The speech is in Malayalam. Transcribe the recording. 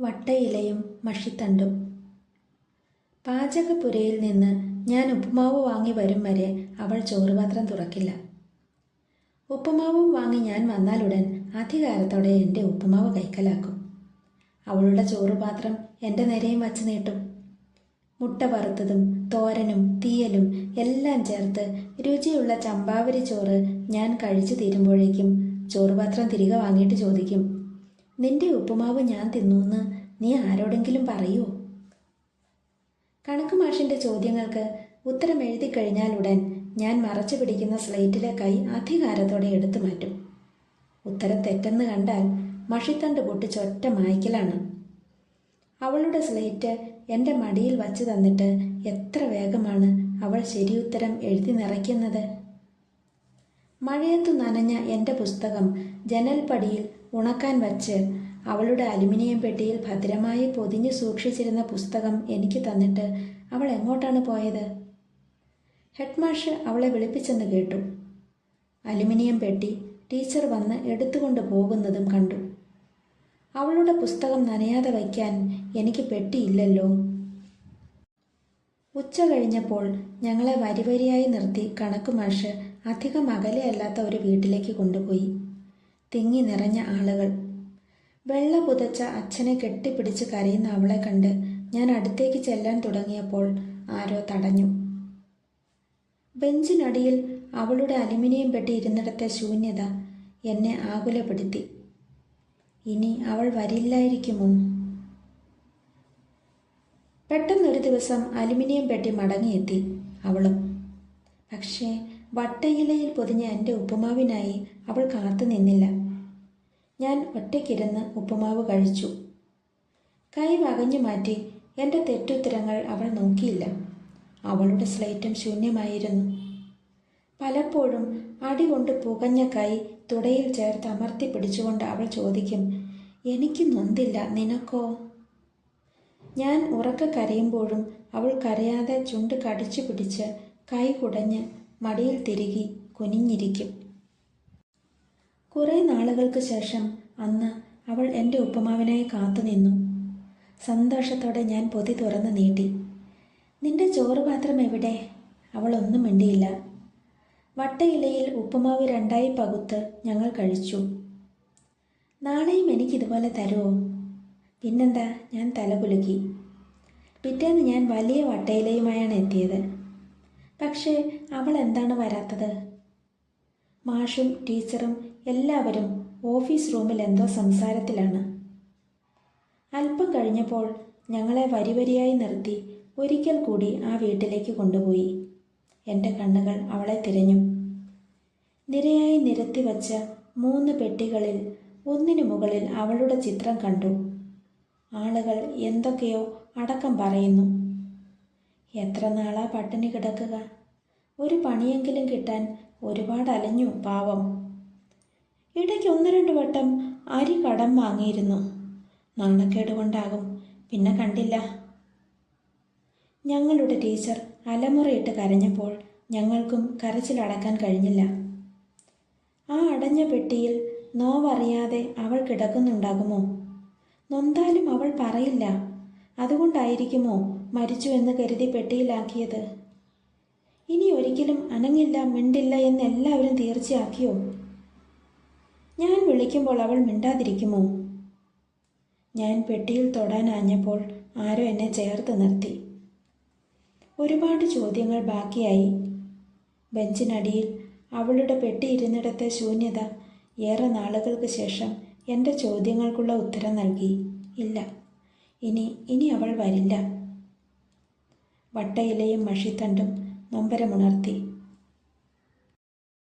വട്ടയിലയും മഷിത്തണ്ടും. പാചകപ്പുരയിൽ നിന്ന് ഞാൻ ഉപ്പുമാവ് വാങ്ങി വരും വരെ അവൾ ചോറുപാത്രം തുറക്കില്ല. ഉപ്പുമാവും വാങ്ങി ഞാൻ വന്നാലുടൻ അധികാരത്തോടെ എൻ്റെ ഉപ്പുമാവ് കൈക്കലാക്കും. അവളുടെ ചോറുപാത്രം എൻ്റെ നേരെയും വച്ച് നീട്ടും. മുട്ട വറുത്തതും തോരനും തീയലും എല്ലാം ചേർത്ത് രുചിയുള്ള ചമ്പാവരി ചോറ് ഞാൻ കഴിച്ചു തീരുമ്പോഴേക്കും ചോറുപാത്രം തിരികെ വാങ്ങിയിട്ട് ചോദിക്കും, നിന്റെ ഉപ്പുമാവ് ഞാൻ തിന്നൂന്ന് നീ ആരോടെങ്കിലും പറയുമോ? കണക്ക് മാഷിൻ്റെ ചോദ്യങ്ങൾക്ക് ഉത്തരം എഴുതി കഴിഞ്ഞാലുടൻ ഞാൻ മറച്ചു പിടിക്കുന്ന സ്ലേറ്റിലെ കൈ അധികാരത്തോടെ എടുത്തു മാറ്റും. ഉത്തരം തെറ്റെന്ന് കണ്ടാൽ മഷിത്തണ്ട് പൊട്ടിച്ചൊറ്റ മായ്ക്കലാണ്. അവളുടെ സ്ലേറ്റ് എൻ്റെ മടിയിൽ വച്ച് തന്നിട്ട് എത്ര വേഗമാണ് അവൾ ശരിയുത്തരം എഴുതി നിറയ്ക്കുന്നത്. മഴയത്തു നനഞ്ഞ എൻ്റെ പുസ്തകം ജനൽപ്പടിയിൽ ഉണക്കാൻ വച്ച് അവളുടെ അലുമിനിയം പെട്ടിയിൽ ഭദ്രമായി പൊതിഞ്ഞു സൂക്ഷിച്ചിരുന്ന പുസ്തകം എനിക്ക് തന്നിട്ട് അവൾ എങ്ങോട്ടാണ് പോയത്? ഹെഡ്മാഷ് അവളെ വിളിപ്പിച്ചെന്ന് കേട്ടു. അലുമിനിയം പെട്ടി ടീച്ചർ വന്ന് എടുത്തുകൊണ്ട് പോകുന്നതും കണ്ടു. അവളുടെ പുസ്തകം നനയാതെ വയ്ക്കാൻ എനിക്ക് പെട്ടിയില്ലല്ലോ. ഉച്ച കഴിഞ്ഞപ്പോൾ ഞങ്ങളെ വരിവരിയായി നിർത്തി കണക്കുമാഷ് അധികം അകലെയല്ലാത്ത ഒരു വീട്ടിലേക്ക് കൊണ്ടുപോയി. തിങ്ങി നിറഞ്ഞ ആളുകൾ. വെള്ള പുതച്ച അച്ഛനെ കെട്ടിപ്പിടിച്ച് കരയുന്ന അവളെ കണ്ട് ഞാൻ അടുത്തേക്ക് ചെല്ലാൻ തുടങ്ങിയപ്പോൾ ആരോ തടഞ്ഞു. ബെഞ്ചിനടിയിൽ അവളുടെ അലുമിനിയം പെട്ടി ഇരുന്നിടത്തെ ശൂന്യത എന്നെ ആകുലപ്പെടുത്തി. ഇനി അവൾ വരില്ലായിരിക്കുമോ? പെട്ടെന്നൊരു ദിവസം അലുമിനിയം പെട്ടി മടങ്ങിയെത്തി അവളും. പക്ഷേ വട്ടയിലയിൽ പൊതിഞ്ഞ എൻ്റെ ഉപ്പുമാവിനായി അവൾ കാത്തു നിന്നില്ല. ഞാൻ ഒറ്റയ്ക്കിരുന്ന് ഉപ്പുമാവ് കഴിച്ചു. കൈ വകഞ്ഞു മാറ്റി എൻ്റെ തെറ്റുത്തരങ്ങൾ അവൾ നോക്കിയില്ല. അവളുടെ സ്ലേറ്റും ശൂന്യമായിരുന്നു. പലപ്പോഴും അടികൊണ്ട് പുകഞ്ഞ കൈ തുടയിൽ ചേർത്ത് അമർത്തി പിടിച്ചുകൊണ്ട് അവൾ ചോദിക്കും, എനിക്ക് നൊന്തില്ല, നിനക്കോ? ഞാൻ ഉറക്കെ കരയുമ്പോഴും അവൾ കരയാതെ ചുണ്ട് കടിച്ചു പിടിച്ച് കൈ കുടഞ്ഞ് മടിയിൽ തിരുകി കുനിഞ്ഞിരിക്കും. കുറേ നാളുകൾക്ക് ശേഷം അന്ന് അവൾ എൻ്റെ ഉപ്പുമാവിനായി കാത്തുനിന്നു. സന്തോഷത്തോടെ ഞാൻ പൊതി തുറന്ന് നീട്ടി. നിന്റെ ചോറുപാത്രം എവിടെ? അവൾ ഒന്നും മിണ്ടിയില്ല. വട്ടയിലയിൽ ഉപ്പുമാവ് രണ്ടായി പകുത്ത് ഞങ്ങൾ കഴിച്ചു. നാളെയും എനിക്കിതുപോലെ തരുമോ? പിന്നെന്താ, ഞാൻ തലകുലുക്കി. പിറ്റേന്ന് ഞാൻ വലിയ വട്ടയിലയുമായാണ് എത്തിയത്. പക്ഷേ അവൾ എന്താണ് വരാത്തത്? മാഷും ടീച്ചറും എല്ലാവരും ഓഫീസ് റൂമിൽ എന്തോ സംസാരത്തിലാണ്. അല്പം കഴിഞ്ഞപ്പോൾ ഞങ്ങളെ വരിവരിയായി നിർത്തി ഒരിക്കൽ കൂടി ആ വീട്ടിലേക്ക് കൊണ്ടുപോയി. എൻ്റെ കണ്ണുകൾ അവളെ തിരഞ്ഞു. നിരയായി നിരത്തി വച്ച 3 പെട്ടികളിൽ ഒന്നിനു മുകളിൽ അവളുടെ ചിത്രം കണ്ടു. ആളുകൾ എന്തൊക്കെയോ അടക്കം പറയുന്നു. എത്ര നാളാ പട്ടിണി കിടക്കുക? ഒരു പണിയെങ്കിലും കിട്ടാൻ ഒരുപാട് അലഞ്ഞു പാവം. ഇടയ്ക്ക് 1-2 വട്ടം അരി കടം വാങ്ങിയിരുന്നു. നാണക്കേട് കൊണ്ടാകും, പിന്നെ കണ്ടില്ല. ഞങ്ങളുടെ ടീച്ചർ അലമുറയിട്ട് കരഞ്ഞപ്പോൾ ഞങ്ങൾക്കും കരച്ചിലടക്കാൻ കഴിഞ്ഞില്ല. ആ അടഞ്ഞ പെട്ടിയിൽ നോവറിയാതെ അവൾ കിടക്കുന്നുണ്ടാകുമോ? നൊന്താലും അവൾ പറയില്ല. അതുകൊണ്ടായിരിക്കുമോ മരിച്ചു എന്ന് കരുതി പെട്ടിയിലാക്കിയത്? ഇനി ഒരിക്കലും അനങ്ങില്ല, മിണ്ടില്ല എന്ന് എല്ലാവരും തീർച്ചയാക്കിയോ? ഞാൻ വിളിക്കുമ്പോൾ അവൾ മിണ്ടാതിരിക്കുമോ? ഞാൻ പെട്ടിയിൽ തൊടാനാഞ്ഞപ്പോൾ ആരോ എന്നെ ചേർത്ത് നിർത്തി. ഒരുപാട് ചോദ്യങ്ങൾ ബാക്കിയായി. ബെഞ്ചിനടിയിൽ അവളുടെ പെട്ടി ഇരുന്നിടത്തെ ശൂന്യത ഏറെ നാളുകൾക്ക് ശേഷം എൻ്റെ ചോദ്യങ്ങൾക്കുള്ള ഉത്തരം നൽകി. ഇല്ല, ഇനി അവൾ വരില്ല. വട്ടയിലയും മഷിത്തണ്ടും നൊമ്പരമുണർത്തി.